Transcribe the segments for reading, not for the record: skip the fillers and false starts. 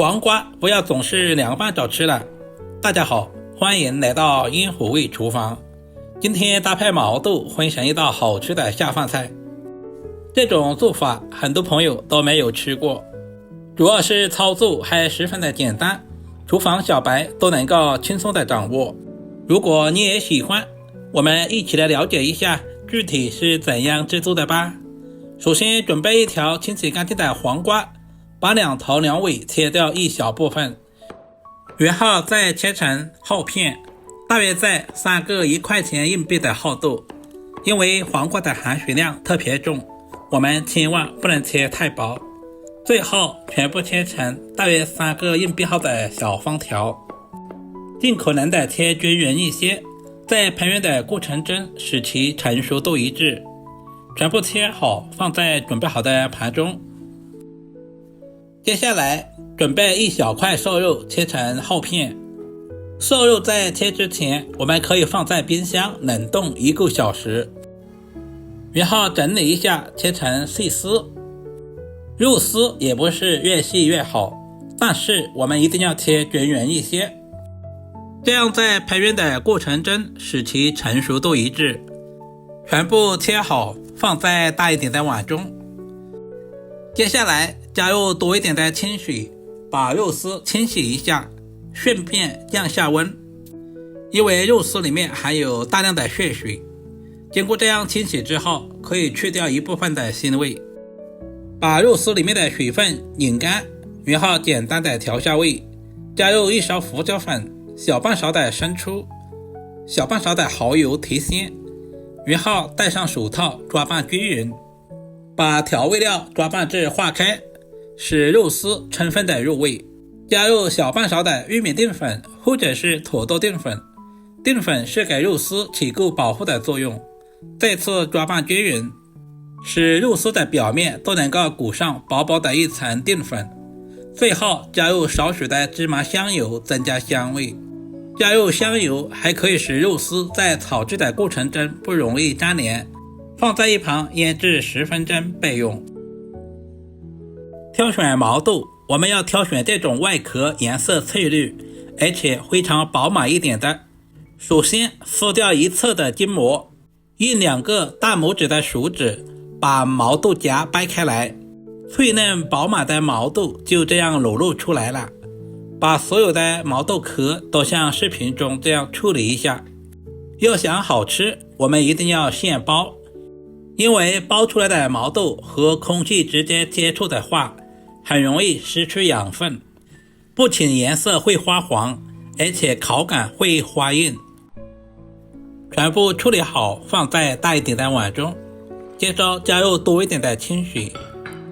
黄瓜不要总是凉拌着吃了。大家好，欢迎来到烟火味厨房。今天搭配毛豆分享一道好吃的下饭菜。这种做法很多朋友都没有吃过，主要是操作还十分的简单，厨房小白都能够轻松的掌握。如果你也喜欢，我们一起来了解一下具体是怎样制作的吧。首先准备一条清洗干净的黄瓜，把两头两尾切掉一小部分，然后再切成厚片，大约在3个1块钱硬币的厚度。因为黄瓜的含水量特别重，我们千万不能切太薄。最后全部切成大约3个硬币厚的小方条，尽可能的切均匀一些，在烹饪的过程中使其成熟度一致。全部切好放在准备好的盘中。接下来准备一小块瘦肉切成厚片，瘦肉在切之前我们可以放在冰箱冷冻1个小时，然后整理一下切成细丝。肉丝也不是越细越好，但是我们一定要切均匀一些，这样在烹饪的过程中使其成熟度一致。全部切好放在大一点的碗中。接下来加入多一点的清水，把肉丝清洗一下，顺便降下温，因为肉丝里面含有大量的血水。经过这样清洗之后，可以去掉一部分的腥味，把肉丝里面的水分拧干，然后简单的调下味，加入1勺胡椒粉，小半勺的生抽，小半勺的蚝油提鲜，然后戴上手套抓拌均匀，把调味料抓拌至化开，使肉丝充分的入味。加入小半勺的玉米淀粉或者是土豆淀粉，淀粉是给肉丝起够保护的作用。再次抓拌均匀，使肉丝的表面都能够裹上薄薄的一层淀粉。最后加入少许的芝麻香油增加香味。加入香油还可以使肉丝在炒制的过程中不容易粘连，放在一旁腌制10分钟备用。挑选毛豆，我们要挑选这种外壳颜色翠绿而且非常饱满一点的。首先撕掉一侧的筋膜，用2个大拇指的手指把毛豆荚掰开来，脆嫩饱满的毛豆就这样裸露出来了。把所有的毛豆壳都像视频中这样处理一下。要想好吃，我们一定要现剥，因为剥出来的毛豆和空气直接接触的话，很容易失去养分，不仅颜色会发黄，而且口感会发硬。全部处理好放在大一点的碗中，接着加入多一点的清水，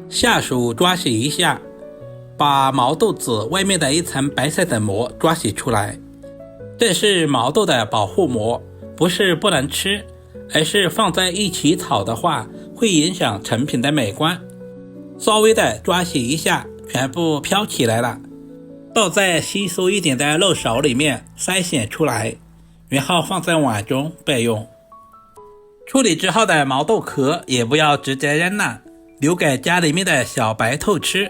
下手抓洗一下，把毛豆籽外面的一层白色的膜抓洗出来。这是毛豆的保护膜，不是不能吃，而是放在一起炒的话会影响成品的美观。稍微的抓洗一下，全部飘起来了，倒在稀疏一点的肉勺里面筛选出来，然后放在碗中备用。处理之后的毛豆壳也不要直接扔了，留给家里面的小白兔吃。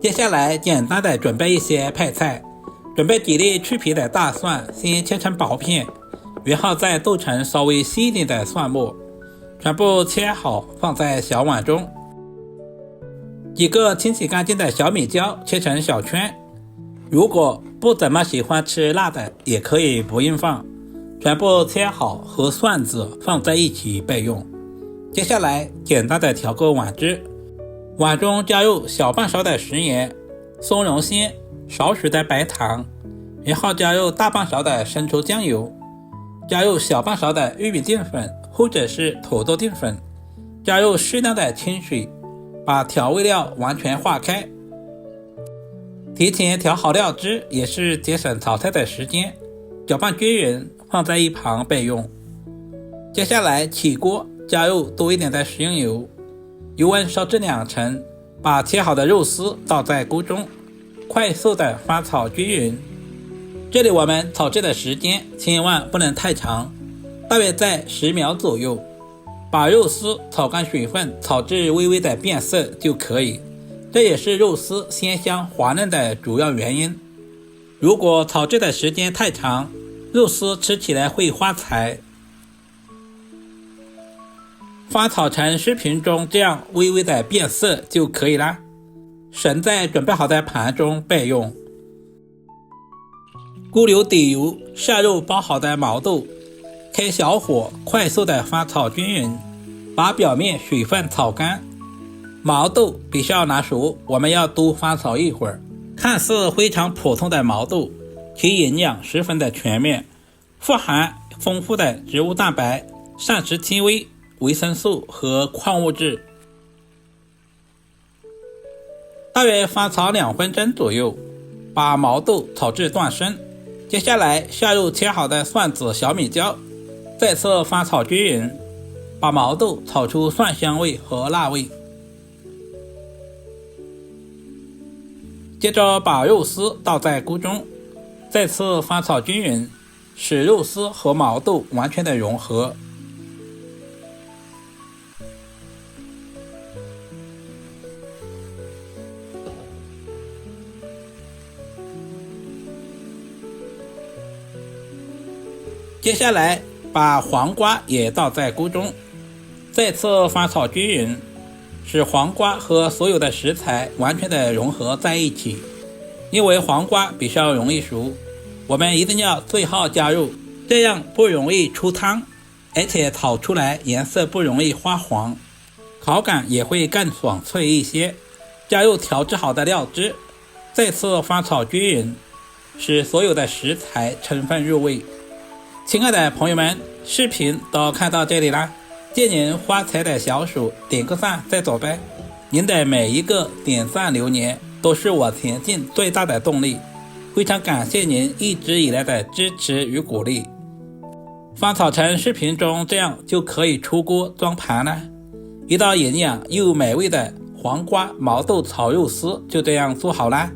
接下来简单的准备一些配菜，准备几粒去皮的大蒜，先切成薄片，然后再剁成稍微细一点的蒜末，全部切好放在小碗中。几个清洗干净的小米椒切成小圈，如果不怎么喜欢吃辣的也可以不用放，全部切好和蒜子放在一起备用。接下来简单的调个碗汁，碗中加入小半勺的食盐、松茸鲜、少许的白糖，然后加入大半勺的生抽酱油，加入小半勺的玉米淀粉或者是土豆淀粉，加入适量的清水，把调味料完全化开。提前调好料汁也是节省炒菜的时间，搅拌均匀放在一旁备用。接下来起锅，加入多一点的食用油，油温烧至2成，把切好的肉丝倒在锅中，快速的翻炒均匀。这里我们炒制的时间千万不能太长，大约在10秒左右。把肉丝炒干水分，炒至微微的变色就可以。这也是肉丝鲜香滑嫩的主要原因。如果炒制的时间太长，肉丝吃起来会发柴。花炒成视频中这样微微的变色就可以啦，盛在准备好的盘中备用。锅留底油，下入包好的毛豆，开小火快速的翻炒均匀，把表面水分炒干。毛豆必须要拿熟，我们要多翻炒一会儿。看似非常普通的毛豆，其营养十分的全面，富含丰富的植物蛋白、膳食纤维、维生素和矿物质。大约翻炒2分钟左右，把毛豆炒至断生。接下来下入切好的蒜子、小米椒，再次翻炒均匀，把毛豆炒出蒜香味和辣味。接着把肉丝倒在锅中，再次翻炒均匀，使肉丝和毛豆完全的融合。接下来把黄瓜也倒在锅中，再次翻炒均匀，使黄瓜和所有的食材完全的融合在一起。因为黄瓜比较容易熟，我们一定要最后加入，这样不容易出汤，而且炒出来颜色不容易发黄，口感也会更爽脆一些。加入调制好的料汁，再次翻炒均匀，使所有的食材充分入味。亲爱的朋友们，视频都看到这里啦，借您发财的小手点个赞再走呗。您的每一个点赞留言都是我前进最大的动力，非常感谢您一直以来的支持与鼓励。翻炒成视频中这样就可以出锅装盘了。一道营养又美味的黄瓜毛豆炒肉丝就这样做好啦。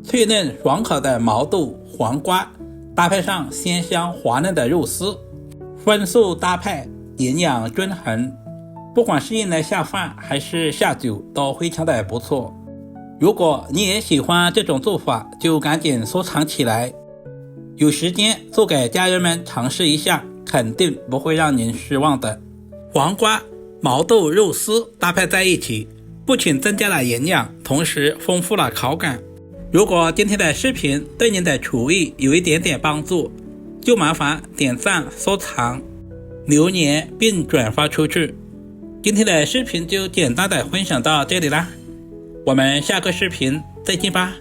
脆嫩爽口的毛豆黄瓜搭配上鲜香滑嫩的肉丝，荤素搭配，营养均衡，不管是用来下饭还是下酒都非常的不错。如果你也喜欢这种做法，就赶紧收藏起来，有时间做给家人们尝试一下，肯定不会让您失望的。黄瓜、毛豆、肉丝搭配在一起，不仅增加了营养，同时丰富了口感。如果今天的视频对您的厨艺有一点点帮助，就麻烦点赞、收藏、留言并转发出去。今天的视频就简单的分享到这里啦，我们下个视频再见吧。